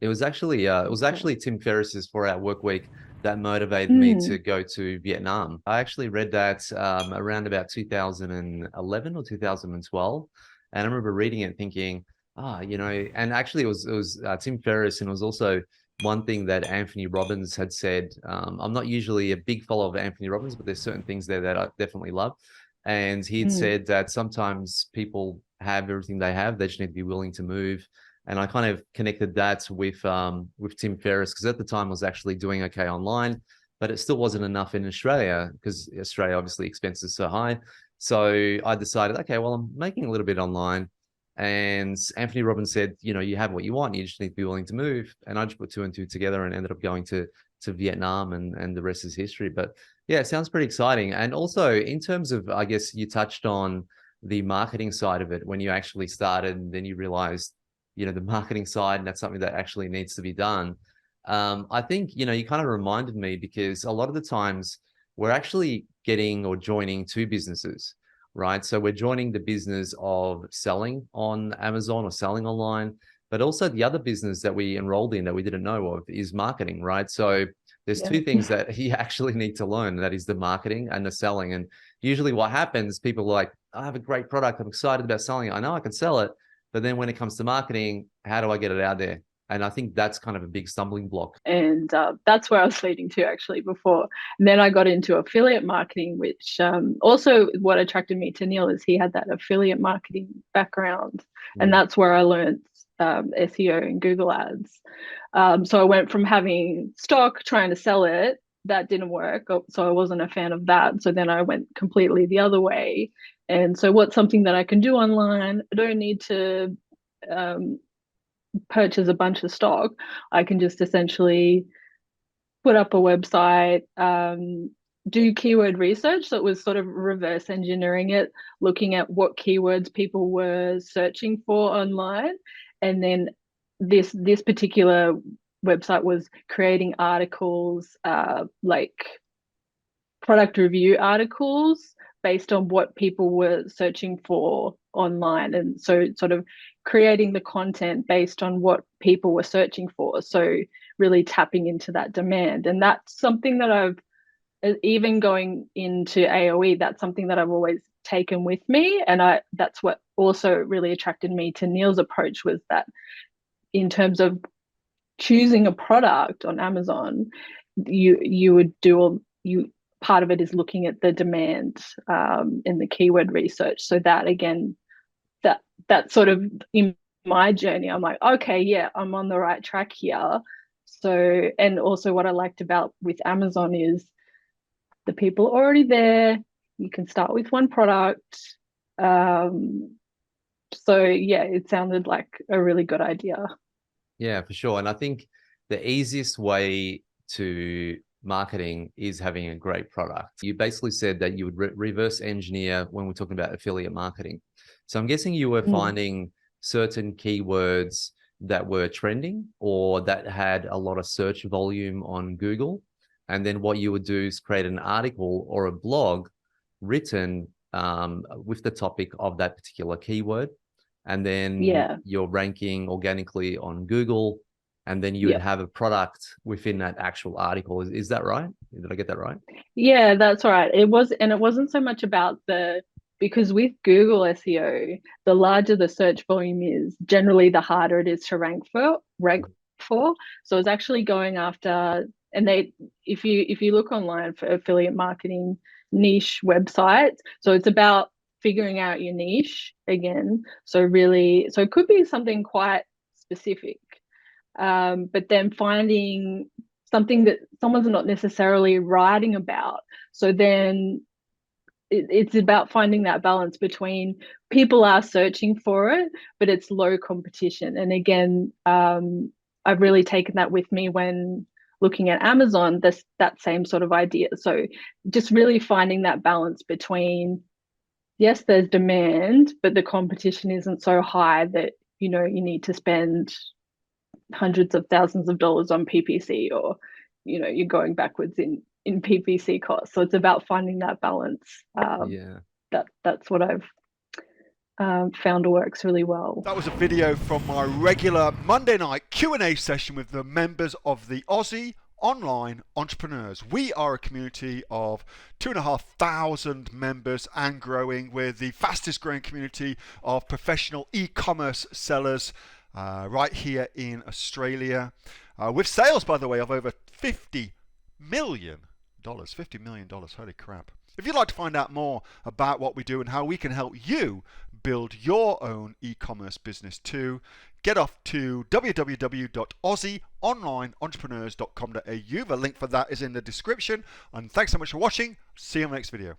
it was actually Tim Ferriss's 4 Hour Work Week that motivated me to Mm, go to Vietnam. I actually read that around about 2011 or 2012, and I remember reading it thinking, and actually it was Tim Ferriss, and it was also one thing that Anthony Robbins had said. I'm not usually a big follower of Anthony Robbins, but there's certain things there that I definitely love. And he'd mm, said that sometimes people have everything they have, they just need to be willing to move. And I kind of connected that with Tim Ferriss because at the time I was actually doing okay online, but it still wasn't enough in Australia because Australia obviously expenses so high. So I decided, okay, well I'm making a little bit online, and Anthony Robbins said, you have what you want, you just need to be willing to move. And I just put two and two together and ended up going to Vietnam, and the rest is history. But yeah, it sounds pretty exciting. And also in terms of, I guess you touched on the marketing side of it when you actually started, and then you realized the marketing side, and that's something that actually needs to be done. I think you kind of reminded me because a lot of the times we're actually getting or joining two businesses, right? So we're joining the business of selling on Amazon or selling online, but also the other business that we enrolled in that we didn't know of is marketing, right? So there's yeah. two things that you actually need to learn, and that is the marketing and the selling. And usually what happens, people are like, I have a great product, I'm excited about selling it, I know I can sell it, but then when it comes to marketing, how do I get it out there? And I think that's kind of a big stumbling block. And that's where I was leading to actually before. And then I got into affiliate marketing, which also what attracted me to Neil is he had that affiliate marketing background. And Mm. that's where I learned SEO and Google Ads. So I went from having stock, trying to sell it, that didn't work. So I wasn't a fan of that. So then I went completely the other way. And so, what's something that I can do online? I don't need to um, purchase a bunch of stock. I can just essentially put up a website, do keyword research. So it was sort of reverse engineering it, looking at what keywords people were searching for online. And then this particular website was creating articles, like product review articles based on what people were searching for online. And so, sort of creating the content based on what people were searching for. So, really tapping into that demand. And that's something that even going into AOE, that's something that I've always taken with me. And that's what also really attracted me to Neil's approach was that in terms of choosing a product on Amazon, you would do all you part of it is looking at the demand in the keyword research. So that again, that sort of in my journey, I'm like, okay, yeah, I'm on the right track here. So, and also what I liked about with Amazon is the people already there. You can start with one product. Um, so yeah, it sounded like a really good idea. Yeah, for sure. And I think the easiest way to marketing is having a great product. You basically said that you would reverse engineer when we're talking about affiliate marketing. So I'm guessing you were Mm. finding certain keywords that were trending or that had a lot of search volume on Google. And then what you would do is create an article or a blog written with the topic of that particular keyword, and then Yeah, you're ranking organically on Google, and then you would yeah. have a product within that actual article. Is that right? Did I get that right? Yeah, that's right. It wasn't so much about because with Google SEO, the larger the search volume is, generally the harder it is to rank for. So it's actually going after, and if you look online for affiliate marketing niche websites, so it's about figuring out your niche again. So really, so it could be something quite specific, but then finding something that someone's not necessarily writing about. So then it's about finding that balance between people are searching for it, but it's low competition. And again, I've really taken that with me when looking at Amazon, that same sort of idea. So just really finding that balance between, yes, there's demand, but the competition isn't so high that you need to spend hundreds of thousands of dollars on PPC, or you're going backwards in PPC costs. So it's about finding that balance. Yeah. That's what I've found works really well. That was a video from my regular Monday night Q&A session with the members of the Aussie Online Entrepreneurs. We are a community of 2,500 members and growing. We're the fastest growing community of professional e-commerce sellers right here in Australia, with sales, by the way, of over $50 million. $50 million, holy crap. If you'd like to find out more about what we do and how we can help you build your own e-commerce business too, get off to www.aussieonlineentrepreneurs.com.au. The link for that is in the description. And thanks so much for watching. See you in the next video.